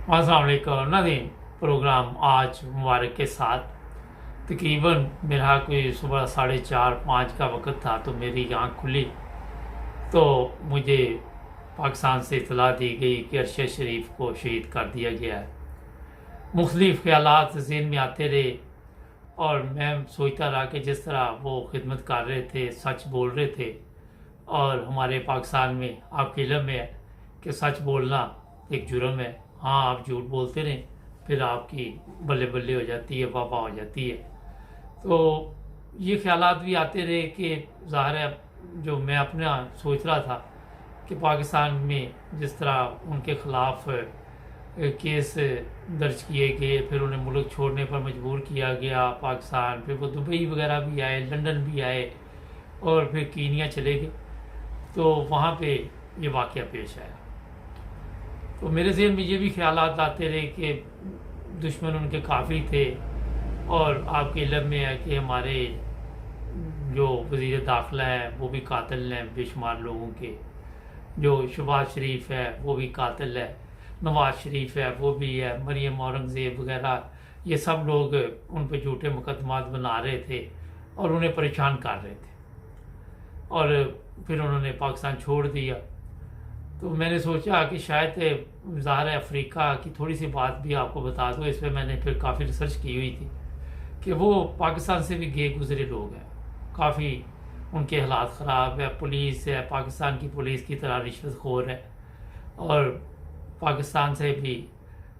अस्सलाम वालेकुम नाज़रीन। प्रोग्राम आज मुबारक के साथ तकरीबन मेरा कोई सुबह 4:30-5 का वक़्त था, तो मेरी आँख खुली तो मुझे पाकिस्तान से इतला दी गई कि अरशद शरीफ को शहीद कर दिया गया है। मुख्तलिफ़ ख़यालात ज़हन में आते रहे और मैं सोचता रहा कि जिस तरह वो खिदमत कर रहे थे, सच बोल रहे थे, और हमारे पाकिस्तान में आपके इल्म है कि सच बोलना एक जुर्म है। हाँ, आप झूठ बोलते रहें, फिर आपकी बल्ले बल्ले हो जाती है, वाह वाह हो जाती है। तो ये ख्यालात भी आते रहे कि ज़ाहिर है जो मैं अपना सोच रहा था कि पाकिस्तान में जिस तरह उनके ख़िलाफ़ केस दर्ज किए गए, फिर उन्हें मुल्क छोड़ने पर मजबूर किया गया पाकिस्तान, फिर वो दुबई वगैरह भी आए, लंदन भी आए और फिर कीनिया चले गए, तो वहाँ पे ये वाक़या पेश आया। तो मेरे ज़हन में ये भी ख्यालात आते रहे कि दुश्मन उनके काफ़ी थे, और आपके इल्म में है कि हमारे जो वज़ीर दाखिला है वो भी कातिल हैं बेशुमार लोगों के, जो शहबाज शरीफ है वो भी कातिल है, नवाज शरीफ है वो भी है, मरियम औरंगज़ेब वगैरह, ये सब लोग उन पर झूठे मुकदमात बना रहे थे और उन्हें परेशान कर रहे थे, और फिर उन्होंने पाकिस्तान छोड़ दिया। तो मैंने सोचा कि शायद ज़ाहिर है अफ्रीका की थोड़ी सी बात भी आपको बता दूँ, इस पर मैंने फिर काफ़ी रिसर्च की हुई थी कि वो पाकिस्तान से भी गए गुजरे लोग हैं, काफ़ी उनके हालात ख़राब है, पुलिस है पाकिस्तान की पुलिस की तरह रिश्वतखोर है, और पाकिस्तान से भी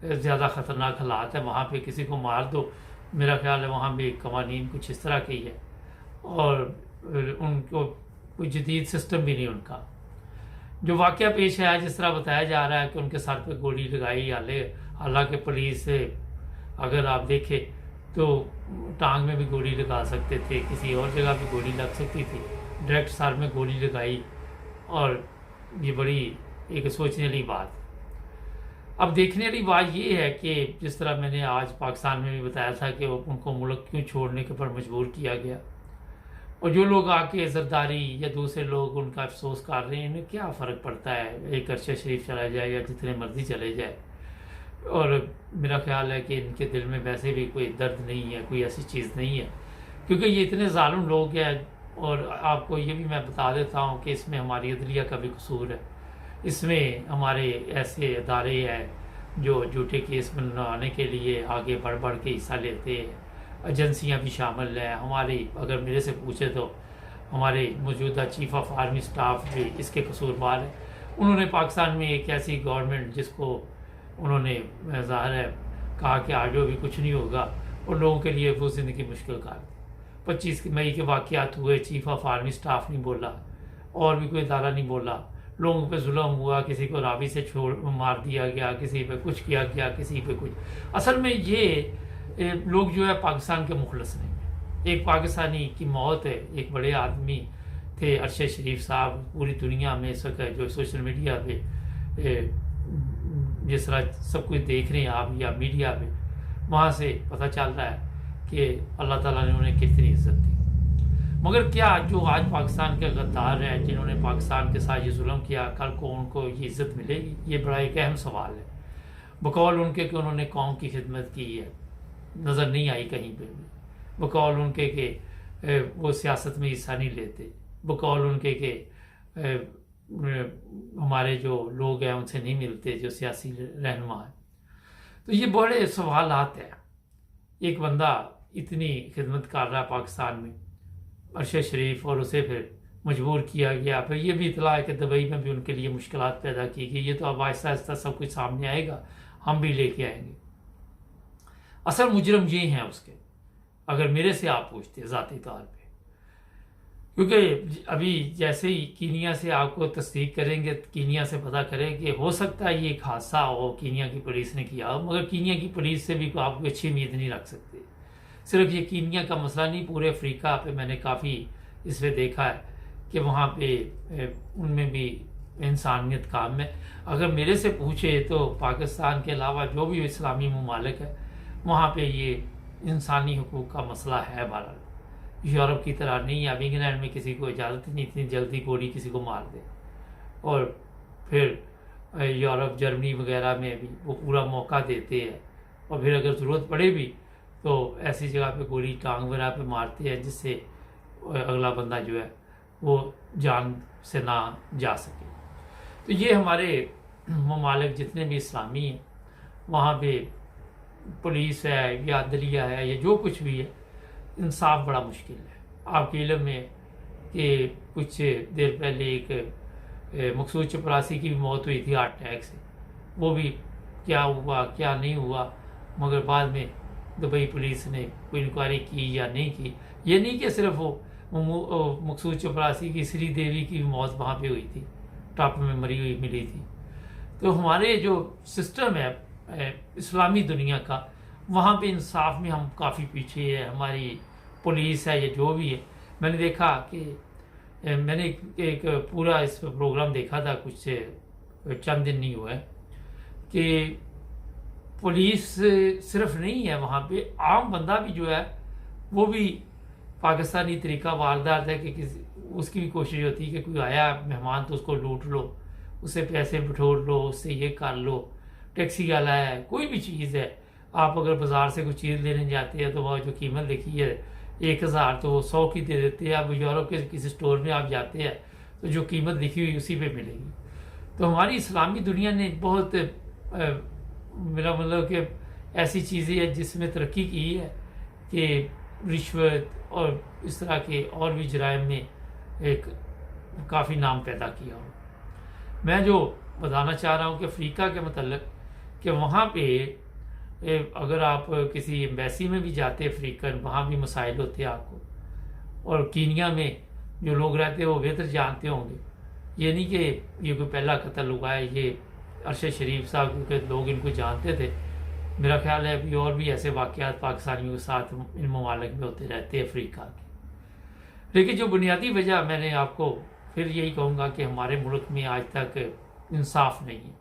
ज़्यादा ख़तरनाक हालात है। वहाँ पे किसी को मार दो, मेरा ख्याल है वहाँ भी कवानीन कुछ इस तरह की है, और उनको कोई जदीद सिस्टम भी नहीं उनका। जो वाक़या पेश आया, जिस तरह बताया जा रहा है कि उनके सर पे गोली लगाई, हालांकि पुलिस से अगर आप देखें तो टांग में भी गोली लगा सकते थे, किसी और जगह भी गोली लग सकती थी, डायरेक्ट सर में गोली लगाई, और ये बड़ी एक सोचने वाली बात। अब देखने वाली बात ये है कि जिस तरह मैंने आज पाकिस्तान में भी बताया था कि उनको मुल्क क्यों छोड़ने के पर मजबूर किया गया, और जो लोग आके जरदारी या दूसरे लोग उनका अफसोस कर रहे हैं, इन्हें क्या फ़र्क पड़ता है, एक अरशद शरीफ चला जाए या जितने मर्जी चले जाए। और मेरा ख्याल है कि इनके दिल में वैसे भी कोई दर्द नहीं है, कोई ऐसी चीज़ नहीं है, क्योंकि ये इतने जालिम लोग हैं। और आपको ये भी मैं बता देता हूँ कि इसमें हमारी अदलिया का भी कसूर है, इसमें हमारे ऐसे इदारे हैं जो झूठे केस बनवाने के लिए आगे बढ़ बढ़ के हिस्सा लेते हैं, एजेंसियां भी शामिल हैं हमारी। अगर मेरे से पूछे तो हमारे मौजूदा चीफ ऑफ आर्मी स्टाफ भी इसके कसूरवार है। उन्होंने पाकिस्तान में एक ऐसी गवर्नमेंट जिसको उन्होंने ज़ाहिर है कहा कि आगे भी कुछ नहीं होगा, और लोगों के लिए वो ज़िंदगी मुश्किल कर दी। 25 मई के वाक़यात हुए, चीफ ऑफ आर्मी स्टाफ नहीं बोला, और भी कोई इदारा नहीं बोला, लोगों पे जुल्म हुआ, किसी को रावी से छोड़ मार दिया गया, किसी पे कुछ किया गया, किसी पे कुछ। असल में ये लोग जो है पाकिस्तान के मुखलस नहीं है। एक पाकिस्तानी की मौत है, एक बड़े आदमी थे अरशद शरीफ साहब, पूरी दुनिया में इस वक्त जो सोशल मीडिया पे जिस तरह सब कुछ देख रहे हैं आप या मीडिया पे, वहाँ से पता चल रहा है कि अल्लाह ताला ने उन्हें कितनी इज्जत दी। मगर क्या जो आज पाकिस्तान के गद्दार हैं, जिन्होंने पाकिस्तान के साथ ये जुल्म किया, कल को उनको ये इज्जत मिलेगी? ये बड़ा एक अहम सवाल है। बकौल उनके कि उन्होंने कौम की खिदमत की है, नज़र नहीं आई कहीं पे भी। बकौल उनके कि वो सियासत में हिस्सा नहीं लेते, बकौल उनके कि हमारे जो लोग हैं उनसे नहीं मिलते, जो सियासी रहनुमा है। तो ये बड़े सवालात हैं। एक बंदा इतनी खिदमत कर रहा है पाकिस्तान में, अरशद शरीफ, और उसे फिर मजबूर किया गया। फिर ये भी इतला है कि दुबई में भी उनके लिए मुश्किलात पैदा की गई। ये तो अब आहिस्ता आहिस्ता सब कुछ सामने आएगा, हम भी लेके आएंगे। असल मुजरम ये हैं उसके, अगर मेरे से आप पूछते ज़ाती तौर पे, क्योंकि अभी जैसे ही कीनिया से आपको तस्दीक करेंगे, कीनिया से पता करेंगे, हो सकता है ये एक हादसा हो, कीनिया की पुलिस ने किया हो, मगर कीनिया की पुलिस से भी आप कोई अच्छी उम्मीद नहीं रख सकते। सिर्फ ये कीनिया का मसला नहीं, पूरे अफ्रीका पे मैंने काफ़ी इस पर देखा है कि वहाँ पे उनमें भी इंसानियत काम है। अगर मेरे से पूछे तो पाकिस्तान के अलावा जो भी इस्लामी ममालिक है, वहाँ पे ये इंसानी हुकूक का मसला है। बहरहाल यूरोप की तरह नहीं है। अब इंग्लैंड में किसी को इजाज़त नहीं इतनी जल्दी गोली किसी को मार दे, और फिर यूरोप जर्मनी वगैरह में भी वो पूरा मौका देते हैं, और फिर अगर ज़रूरत पड़े भी तो ऐसी जगह पे गोली टांग वगैरह पे मारते हैं जिससे अगला बंदा जो है वो जान से ना जा सके। तो ये हमारे ममालिक जितने भी इस्लामी हैं वहाँ पे पुलिस है या अदलिया है या जो कुछ भी है, इंसाफ बड़ा मुश्किल है। आपके इल्म में कि कुछ देर पहले एक मकसूद चपरासी की भी मौत हुई थी हार्ट अटैक से, वो भी क्या हुआ क्या नहीं हुआ, मगर बाद में दुबई पुलिस ने कोई इंक्वायरी की या नहीं की। ये नहीं कि सिर्फ वो मकसूद चपरासी की श्री देवी की मौत वहाँ पे हुई थी, टॉप में मरी हुई मिली थी। तो हमारे जो सिस्टम है इस्लामी दुनिया का, वहाँ पे इंसाफ में हम काफ़ी पीछे है। हमारी पुलिस है या जो भी है, मैंने देखा कि मैंने एक पूरा इस प्रोग्राम देखा था कुछ चंद दिन नहीं हुआ है कि पुलिस सिर्फ नहीं है वहाँ पे, आम बंदा भी जो है वो भी पाकिस्तानी तरीका वारदात है कि किसी उसकी भी कोशिश होती है कि कोई आया मेहमान तो उसको लूट लो, उससे पैसे बटोर लो, उससे ये कर लो। टैक्सी वाला है, कोई भी चीज़ है, आप अगर बाज़ार से कोई चीज़ लेने जाते हैं तो वह जो कीमत लिखी है 1000 तो वो 100 की दे देते हैं। अब यूरोप के किसी स्टोर में आप जाते हैं तो जो कीमत लिखी हुई उसी पे मिलेगी। तो हमारी इस्लामी दुनिया ने बहुत मेरा मतलब कि ऐसी चीज़ें है जिसमें तरक्की की है कि रिश्वत और इस तरह के और भी जराइम में एक काफ़ी नाम पैदा किया हो। मैं जो बताना चाह रहा हूँ कि अफ्रीका के मतलब कि वहाँ पे अगर आप किसी एम्बेसी में भी जाते अफ्रीकन, वहाँ भी मसाइल होते हैं आपको। और कीनिया में जो लोग रहते हैं वो बेहतर जानते होंगे, ये नहीं कि ये कोई पहला कत्ल हुआ है, ये अरशद शरीफ साहब क्योंकि लोग इनको जानते थे। मेरा ख्याल है अभी और भी ऐसे वाक़यात पाकिस्तानियों के साथ इन ममालिक में होते रहते हैं अफ्रीका के। लेकिन जो बुनियादी वजह मैंने आपको फिर यही कहूँगा कि हमारे मुल्क में आज तक इंसाफ नहीं है।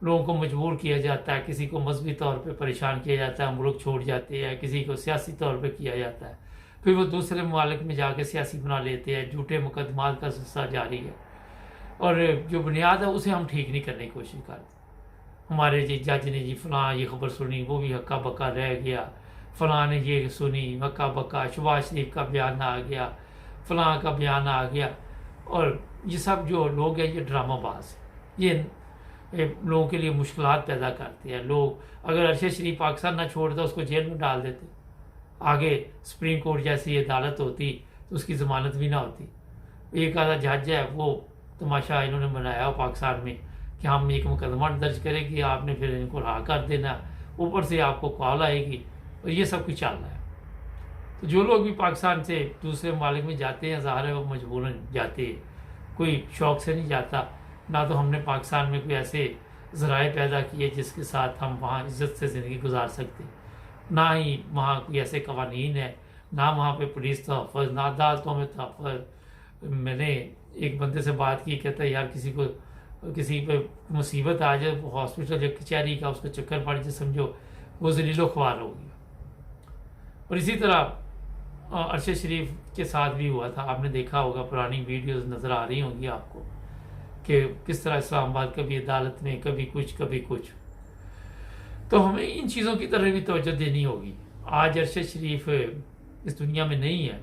लोगों को मजबूर किया जाता है, किसी को मजहबी तौर पे परेशान किया जाता है, मुल्क छोड़ जाते हैं, किसी को सियासी तौर पे किया जाता है, फिर वो दूसरे ममालिक में जाके सियासी बना लेते हैं। झूठे मुकदमात का सिलसिला जारी है और जो बुनियाद है उसे हम ठीक नहीं करने की कोशिश करते। हमारे जी जज ने जी फलां ये खबर सुनी, वो भी हक्का बक्का रह गया, फलां ने ये सुनी हक्का बक्का, शहबाज शरीफ का बयान आ गया, फलां का बयान आ गया। और ये सब जो लोग हैं ये ड्रामाबाज, ये लोगों के लिए मुश्किलात पैदा करते हैं। लोग अगर अरशद शरीफ पाकिस्तान ना छोड़ता उसको जेल में डाल देते, आगे सुप्रीम कोर्ट जैसी अदालत होती तो उसकी ज़मानत भी ना होती। एक आधा जज है वो तमाशा इन्होंने बनाया हो पाकिस्तान में कि हम एक मुकदमा दर्ज करेंगे, आपने फिर इनको रहा कर देना, ऊपर से आपको कॉल आएगी, और ये सब कुछ चल रहा है। तो जो लोग भी पाकिस्तान से दूसरे ममालिक में जाते हैं, ज़ाहिर है वो मजबूरन जाते हैं, कोई शौक़ से नहीं जाता। ना तो हमने पाकिस्तान में कोई ऐसे ज़राए पैदा किए जिसके साथ हम वहाँ इज़्ज़त से ज़िंदगी गुजार सकते, ना ही वहाँ कोई ऐसे कवानीन है, ना वहाँ पे पुलिस तहफ़्फ़ुज़, ना अदालतों में तहफ़्फ़ुज़। मैंने एक बंदे से बात की, कहता है यार किसी पे मुसीबत आ जाए हॉस्पिटल या कचहरी का उसको चक्कर पड़ जाए, समझो वो ज़लीलो ख्वार हो गया। और इसी तरह अरशद शरीफ के साथ भी हुआ था, आपने देखा होगा, पुरानी वीडियोस नज़र आ रही होंगी आपको कि किस तरह इस्लामाबाद कभी अदालत में कभी कुछ। तो हमें इन चीज़ों की तरफ भी तवज्जो देनी होगी। आज अरशद शरीफ इस दुनिया में नहीं है,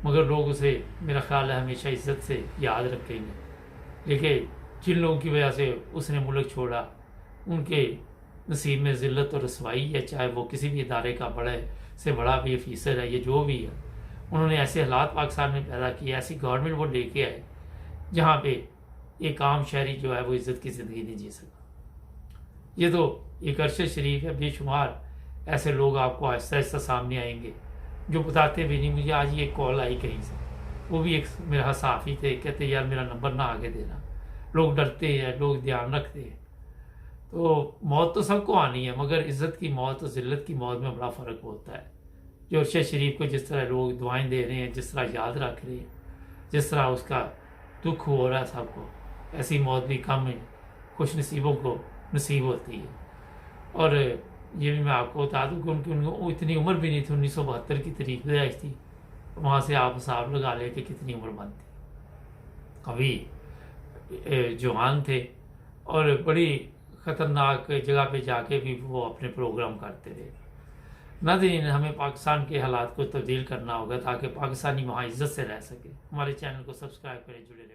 मगर लोग उसे मेरा ख्याल है हमेशा इज्जत से याद रखेंगे। लेकिन जिन लोगों की वजह से उसने मुल्क छोड़ा उनके नसीब में ज़िल्लत और रसवाई है, चाहे वो किसी भी इदारे का बड़े से बड़ा भी अफीसर है, ये जो भी है, उन्होंने ऐसे हालात पाकिस्तान में पैदा किए, ऐसी गवर्नमेंट वो लेके आए जहाँ पे एक आम शहरी जो है वो इज़्ज़त की ज़िंदगी नहीं जी सका। ये तो एक अरशद शरीफ है, बेशुमार ऐसे लोग आपको आहिस्ता आहिस्ता सामने आएंगे जो बताते भी नहीं। मुझे आज ये कॉल आई कहीं से, वो भी एक मेरा सहाफ़ी थे, कहते यार मेरा नंबर ना आगे देना, लोग डरते हैं, लोग ध्यान रखते हैं। तो मौत तो सबको आनी है, मगर इज़्ज़त की मौत और ज़िल्लत की मौत में बड़ा फ़र्क होता है। जो अरशद शरीफ को जिस तरह लोग दुआएं दे रहे हैं, जिस तरह याद रख रहे हैं, जिस तरह उसका दुख हो रहा है सबको, ऐसी मौत भी कम है खुश नसीबों को नसीब होती है। और ये भी मैं आपको बता दूँ कि उनको इतनी उम्र भी नहीं थी, 1972 की तारीख पैदाइश थी, वहाँ से आप हिसाब लगा ले कि कितनी उम्र बनती। कभी जवान थे और बड़ी ख़तरनाक जगह पे जाके भी वो अपने प्रोग्राम करते रहे। नाज़रीन, हमें पाकिस्तान के हालात को तब्दील करना होगा ताकि पाकिस्तानी वहाँ इज्जत से रह सके। हमारे चैनल को सब्सक्राइब करें, जुड़े रहें।